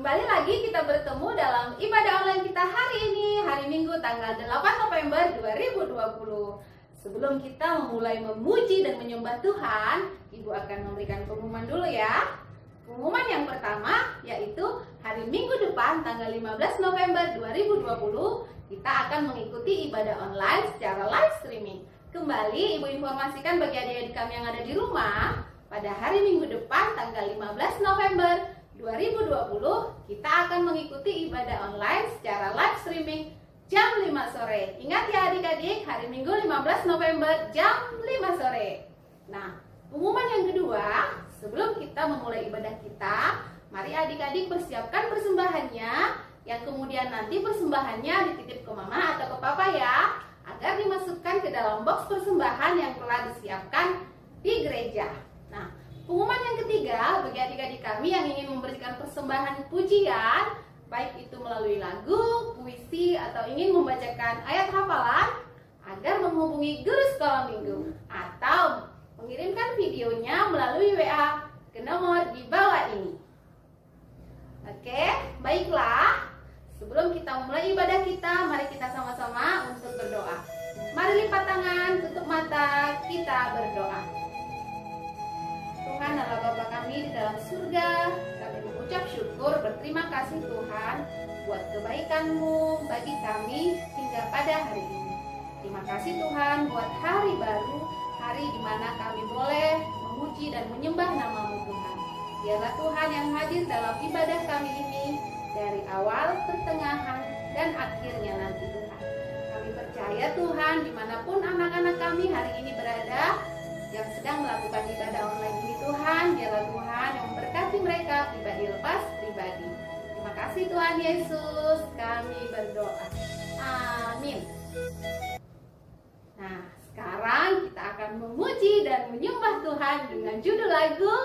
Kembali lagi kita bertemu dalam ibadah online kita hari ini, hari Minggu tanggal 8 November 2020. Sebelum kita memulai memuji dan menyembah Tuhan, Ibu akan memberikan pengumuman dulu ya. Pengumuman yang pertama yaitu hari Minggu depan tanggal 15 November 2020 kita akan mengikuti ibadah online secara live streaming. Kembali Ibu informasikan bagi adik-adik kami yang ada di rumah, pada hari Minggu depan tanggal 15 November 2020 kita akan mengikuti ibadah online secara live streaming jam 5 sore. Ingat ya adik-adik, hari Minggu 15 November jam 5 sore. Nah, pengumuman yang kedua, sebelum kita memulai ibadah kita, mari adik-adik persiapkan persembahannya, yang kemudian nanti persembahannya dititip ke mama atau ke papa ya, agar dimasukkan ke dalam box persembahan yang telah disiapkan di gereja. Nah, pengumuman yang ketiga, bagi adik-adik kami yang ingin memberikan persembahan pujian, baik itu melalui lagu, puisi, atau ingin membacakan ayat hafalan, agar menghubungi guru sekolah minggu atau mengirimkan videonya melalui WA ke nomor di bawah ini. Oke, baiklah. Sebelum kita memulai ibadah kita, mari kita sama-sama untuk berdoa. Mari lipat tangan, tutup mata, kita berdoa. Tuhan Allah Bapa kami di dalam surga, kami mengucap syukur, berterima kasih Tuhan buat kebaikan-Mu bagi kami hingga pada hari ini. Terima kasih Tuhan buat hari baru, hari di mana kami boleh memuji dan menyembah nama-Mu Tuhan. Biarlah Tuhan yang hadir dalam ibadah kami ini dari awal, pertengahan, dan akhirnya nanti Tuhan. Kami percaya Tuhan dimanapun anak-anak kami hari ini berada, yang sedang melakukan ibadah online ini Tuhan, biarlah Tuhan yang memberkati mereka pribadi lepas pribadi. Terima kasih Tuhan Yesus, kami berdoa. Amin. Nah, sekarang kita akan memuji dan menyembah Tuhan dengan judul lagu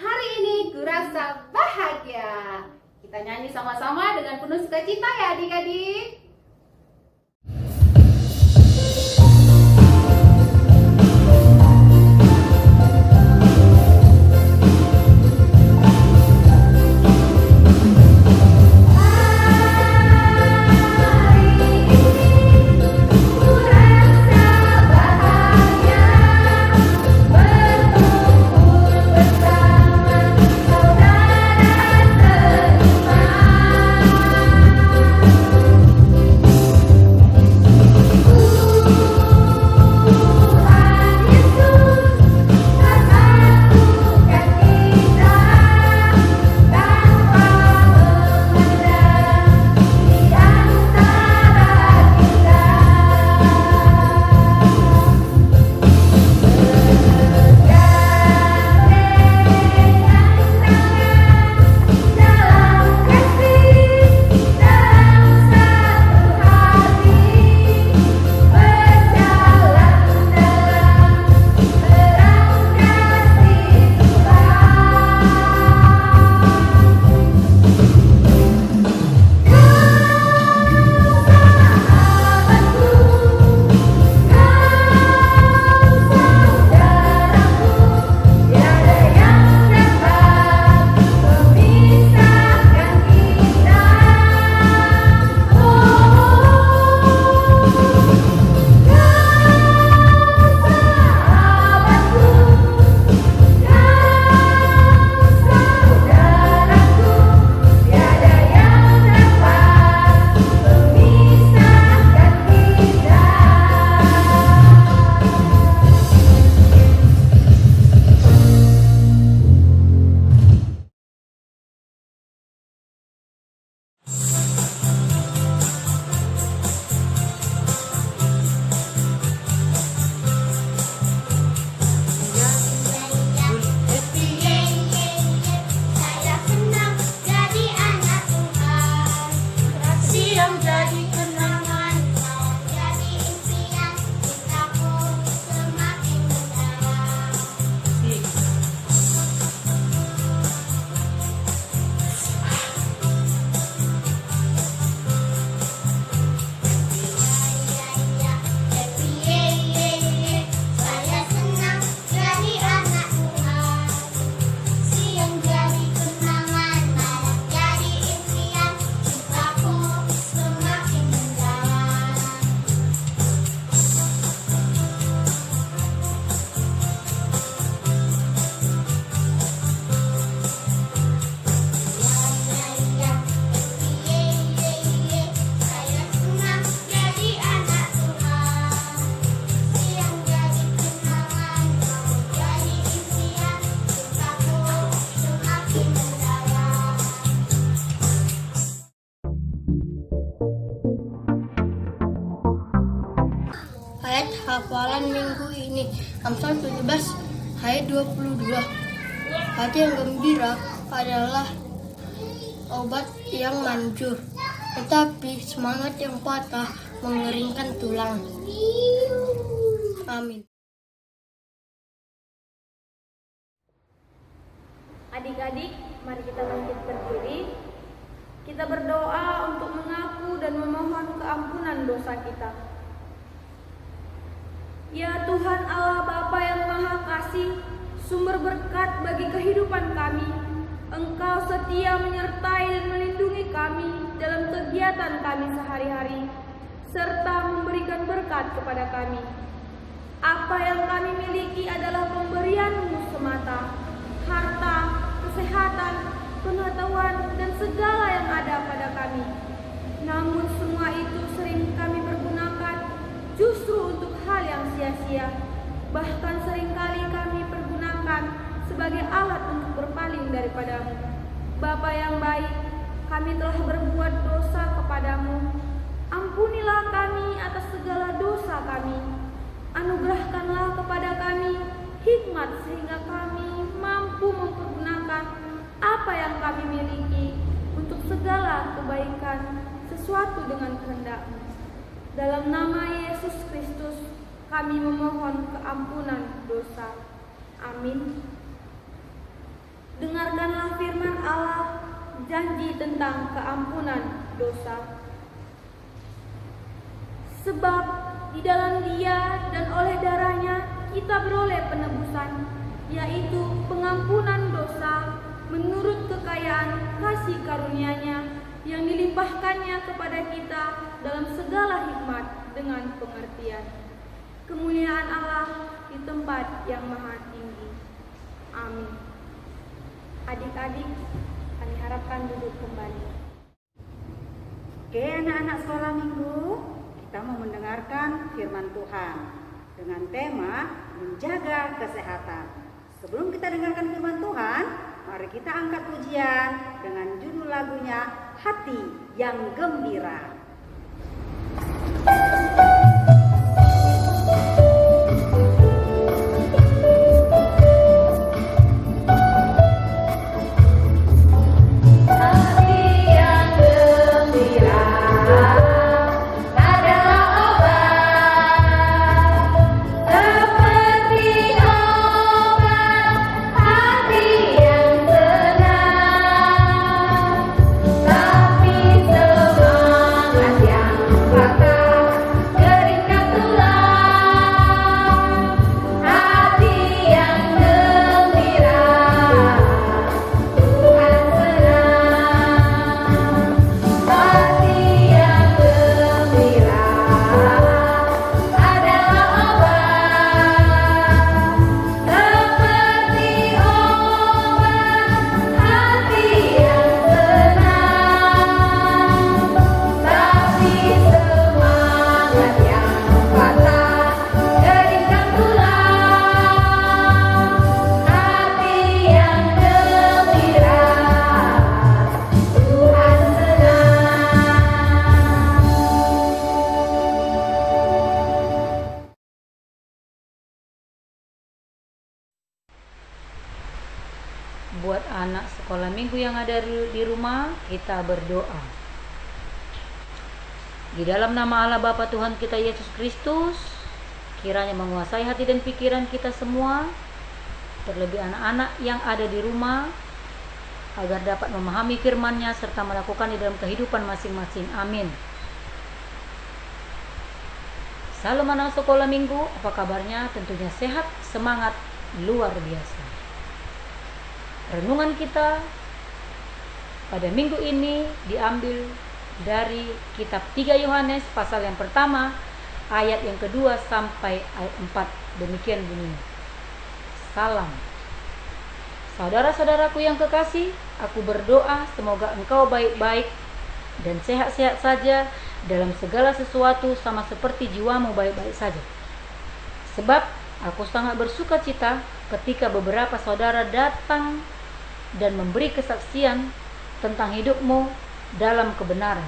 Hari Ini Kurasa Bahagia. Kita nyanyi sama-sama dengan penuh sukacita ya adik-adik. Saudara semua hafalan minggu ini. Amsal 17 ayat 22. Hati yang gembira adalah obat yang manjur, tetapi semangat yang patah mengeringkan tulang. Amin. Adik-adik, mari kita bangkit berdiri. Kita berdoa untuk mengaku dan memohon keampunan dosa kita. Ya Tuhan Allah Bapa yang Maha Kasih, sumber berkat bagi kehidupan kami, Engkau setia menyertai dan melindungi kami dalam kegiatan kami sehari-hari, serta memberikan berkat kepada kami. Apa yang kami miliki adalah pemberian-Mu semata, harta, kesehatan, pengetahuan, dan segala yang ada pada kami. Namun semua itu sering kami pergunakan justru untuk hal yang sia-sia. Bahkan seringkali kami pergunakan sebagai alat untuk berpaling daripada-Mu. Bapa yang baik, kami telah berbuat dosa kepadamu. Ampunilah kami atas segala dosa kami. Anugerahkanlah kepada kami hikmat sehingga kami mampu mempergunakan apa yang kami miliki untuk segala kebaikan sesuatu dengan kehendak-Mu. Dalam nama Yesus Kristus kami memohon keampunan dosa. Amin. Dengarkanlah firman Allah, janji tentang keampunan dosa. Sebab di dalam Dia dan oleh darahnya kita beroleh penebusan, yaitu pengampunan dosa menurut kekayaan kasih karunia-Nya yang dilimpahkannya kepada kita dalam segala hikmat dengan pengertian. Kemuliaan Allah di tempat yang maha tinggi. Amin. Adik-adik, kami harapkan duduk kembali. Oke, anak-anak sekolah minggu, kita mau mendengarkan firman Tuhan dengan tema menjaga kesehatan. Sebelum kita dengarkan firman Tuhan, mari kita angkat pujian dengan judul lagunya Hati yang Gembira. Buat anak sekolah minggu yang ada di rumah, kita berdoa. Di dalam nama Allah Bapa Tuhan kita Yesus Kristus, kiranya menguasai hati dan pikiran kita semua, terlebih anak-anak yang ada di rumah, agar dapat memahami firman-Nya serta melakukan di dalam kehidupan masing-masing. Amin. Salam anak sekolah minggu, apa kabarnya? Tentunya sehat, semangat, luar biasa. Renungan kita pada minggu ini diambil dari kitab 3 Yohanes pasal yang pertama, ayat yang kedua sampai ayat 4. Demikian bunyinya. Salam. Saudara-saudaraku yang kekasih, aku berdoa semoga engkau baik-baik dan sehat-sehat saja dalam segala sesuatu, sama seperti jiwamu baik-baik saja. Sebab aku sangat bersuka cita ketika beberapa saudara datang dan memberi kesaksian tentang hidupmu dalam kebenaran.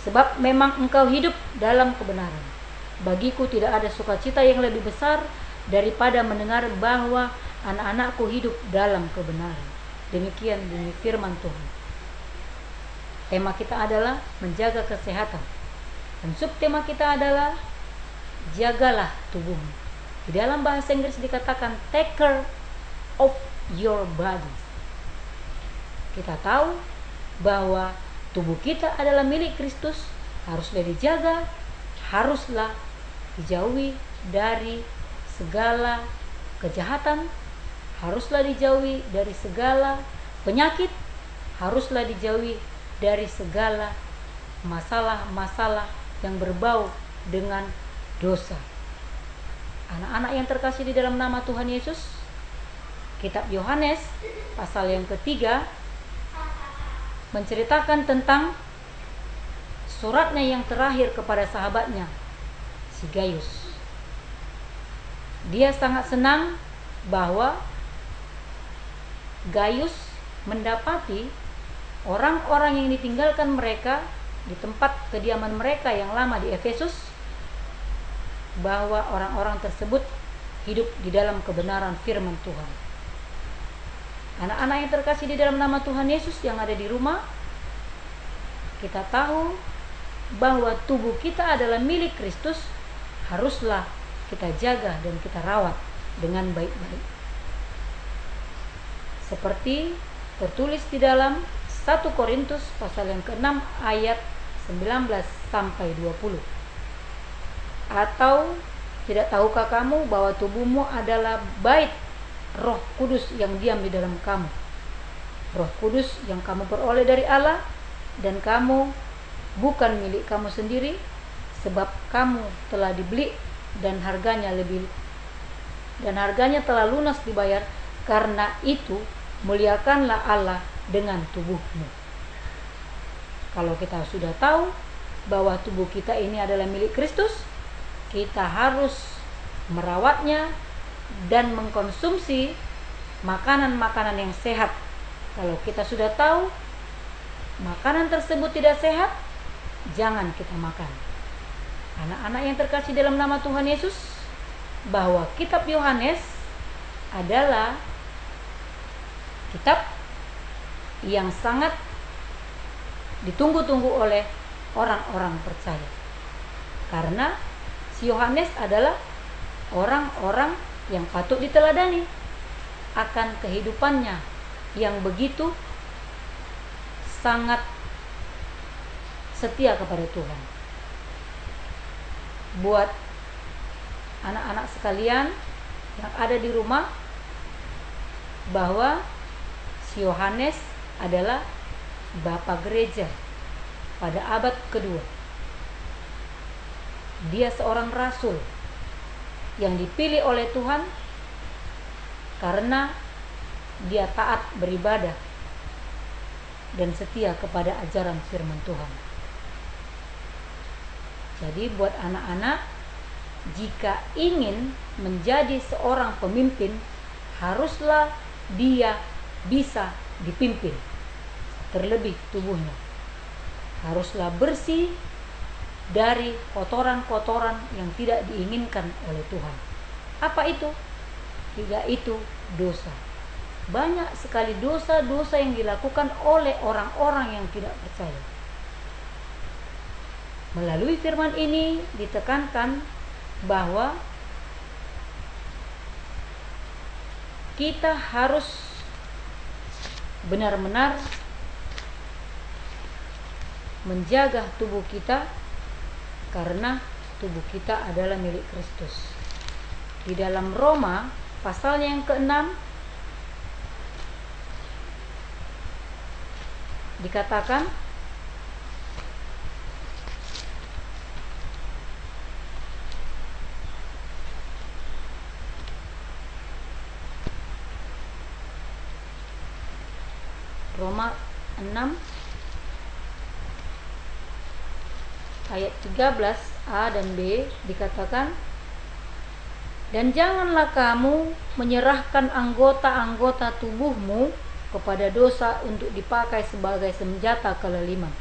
Sebab memang engkau hidup dalam kebenaran. bagiku tidak ada sukacita yang lebih besar daripada mendengar bahwa anak-anakku hidup dalam kebenaran. Demikian bunyi firman Tuhan. Tema kita adalah menjaga kesehatan. Dan subtema kita adalah jagalah tubuhmu. Di dalam bahasa Inggris dikatakan take care of your body. Kita tahu bahwa tubuh kita adalah milik Kristus, haruslah dijaga, haruslah dijauhi dari segala kejahatan, haruslah dijauhi dari segala penyakit, haruslah dijauhi dari segala masalah-masalah yang berbau dengan dosa. Anak-anak yang terkasih di dalam nama Tuhan Yesus, kitab Yohanes pasal yang ketiga menceritakan tentang suratnya yang terakhir kepada sahabatnya, si Gaius. Dia sangat senang bahwa Gaius mendapati orang-orang yang ditinggalkan mereka di tempat kediaman mereka yang lama di Efesus, bahwa orang-orang tersebut hidup di dalam kebenaran firman Tuhan. Anak-anak yang terkasih di dalam nama Tuhan Yesus yang ada di rumah, kita tahu bahwa tubuh kita adalah milik Kristus, haruslah kita jaga dan kita rawat dengan baik-baik. Seperti tertulis di dalam 1 Korintus pasal yang ke-6 ayat 19 sampai 20. Atau tidak tahukah kamu bahwa tubuhmu adalah bait Roh Kudus yang diam di dalam kamu, Roh Kudus yang kamu peroleh dari Allah, dan kamu bukan milik kamu sendiri, sebab kamu telah dibeli dan harganya telah lunas dibayar. Karena itu muliakanlah Allah dengan tubuhmu. Kalau kita sudah tahu bahwa tubuh kita ini adalah milik Kristus, kita harus merawatnya dan mengkonsumsi makanan-makanan yang sehat. Kalau kita sudah tahu makanan tersebut tidak sehat, jangan kita makan. Anak-anak yang terkasih dalam nama Tuhan Yesus, bahwa kitab Yohanes adalah kitab yang sangat ditunggu-tunggu oleh orang-orang percaya. Karena si Yohanes adalah orang-orang yang patut diteladani akan kehidupannya yang begitu sangat setia kepada Tuhan. Buat anak-anak sekalian yang ada di rumah, bahwa si Yohanes adalah Bapak Gereja pada abad kedua. Dia seorang rasul yang dipilih oleh Tuhan karena dia taat beribadah dan setia kepada ajaran firman Tuhan. Jadi buat anak-anak, jika ingin menjadi seorang pemimpin, haruslah dia bisa dipimpin. Terlebih tubuhnya haruslah bersih dari kotoran-kotoran yang tidak diinginkan oleh Tuhan. Apa itu? Yaitu dosa. Banyak sekali dosa-dosa yang dilakukan oleh orang-orang yang tidak percaya. Melalui firman ini ditekankan bahwa kita harus benar-benar menjaga tubuh kita, karena tubuh kita adalah milik Kristus. Di dalam Roma pasal yang ke-6 dikatakan, Roma 6 ayat 13a dan b dikatakan, dan janganlah kamu menyerahkan anggota-anggota tubuhmu kepada dosa untuk dipakai sebagai senjata kelaliman,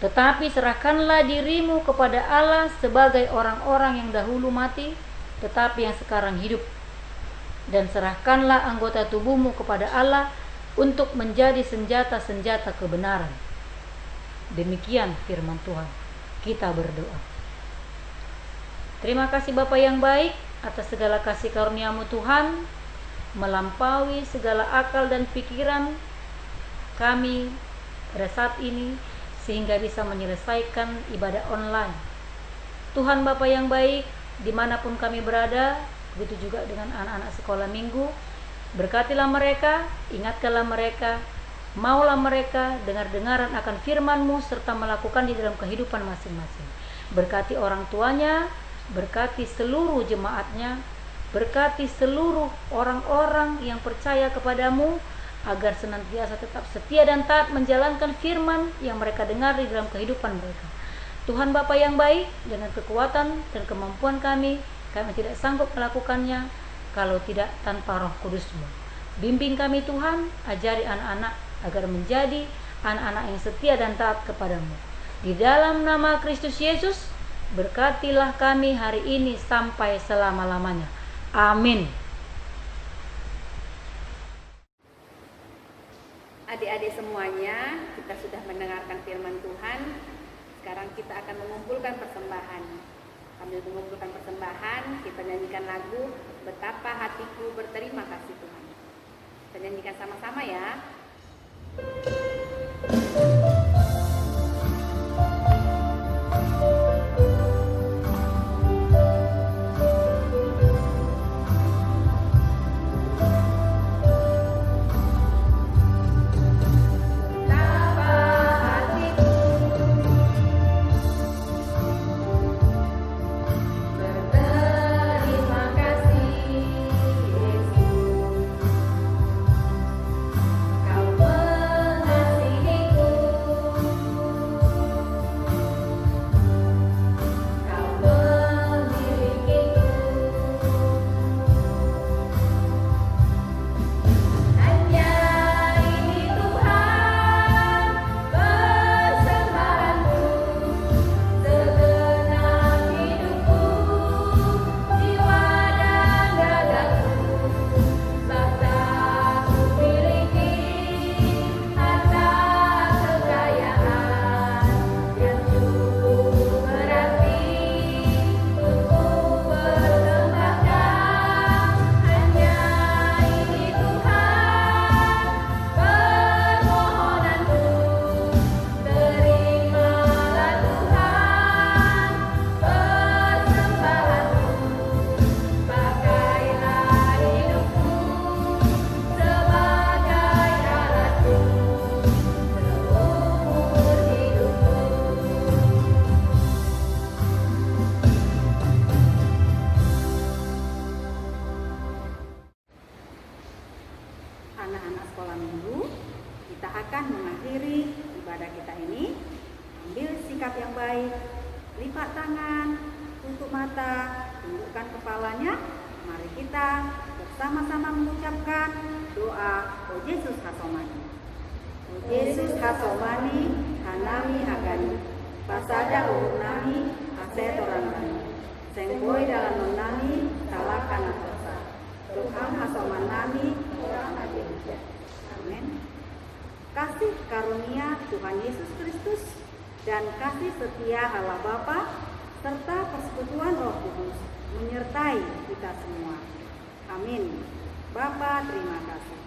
Tetapi serahkanlah dirimu kepada Allah sebagai orang-orang yang dahulu mati, tetapi yang sekarang hidup. Dan serahkanlah anggota tubuhmu kepada Allah untuk menjadi senjata-senjata kebenaran. Demikian firman Tuhan. Kita berdoa. Terima kasih Bapa yang baik atas segala kasih karunia-Mu Tuhan, melampaui segala akal dan pikiran kami pada saat ini, sehingga bisa menyelesaikan ibadah online. Tuhan Bapa yang baik, dimanapun kami berada, begitu juga dengan anak-anak sekolah minggu, berkatilah mereka, ingatkanlah mereka, maulah mereka dengar-dengaran akan firman-Mu serta melakukan di dalam kehidupan masing-masing. Berkati orang tuanya, berkati seluruh jemaatnya, berkati seluruh orang-orang yang percaya kepadamu, agar senantiasa tetap setia dan taat menjalankan firman yang mereka dengar di dalam kehidupan mereka. Tuhan Bapa yang baik, dengan kekuatan dan kemampuan kami tidak sanggup melakukannya kalau tidak tanpa Roh Kudus-Mu. Bimbing kami Tuhan, ajari anak-anak agar menjadi anak-anak yang setia dan taat kepadamu. Di dalam nama Kristus Yesus, berkatilah kami hari ini sampai selama-lamanya. Amin. Adik-adik semuanya, kita sudah mendengarkan firman Tuhan. Sekarang kita akan mengumpulkan persembahan. Sambil mengumpulkan persembahan, kita nyanyikan lagu Betapa Hatiku Berterima Kasih Tuhan. Kita nyanyikan sama-sama ya. Anak-anak sekolah minggu, kita akan mengakhiri ibadah kita ini. Ambil sikap yang baik, lipat tangan, tutup mata, tundukkan kepalanya. Mari kita bersama-sama mengucapkan doa O Yesus Hasomani. O Yesus Hasomani, Hanami Agani, Pasada Urunami, Asetoran Bani, Senggoi dalam menami, Salakan Atosa, Tuhan Hasomanami, orang Adilja. Amin. Kasih karunia Tuhan Yesus Kristus dan kasih setia Allah Bapa serta persekutuan Roh Kudus menyertai kita semua. Amin. Bapa, terima kasih.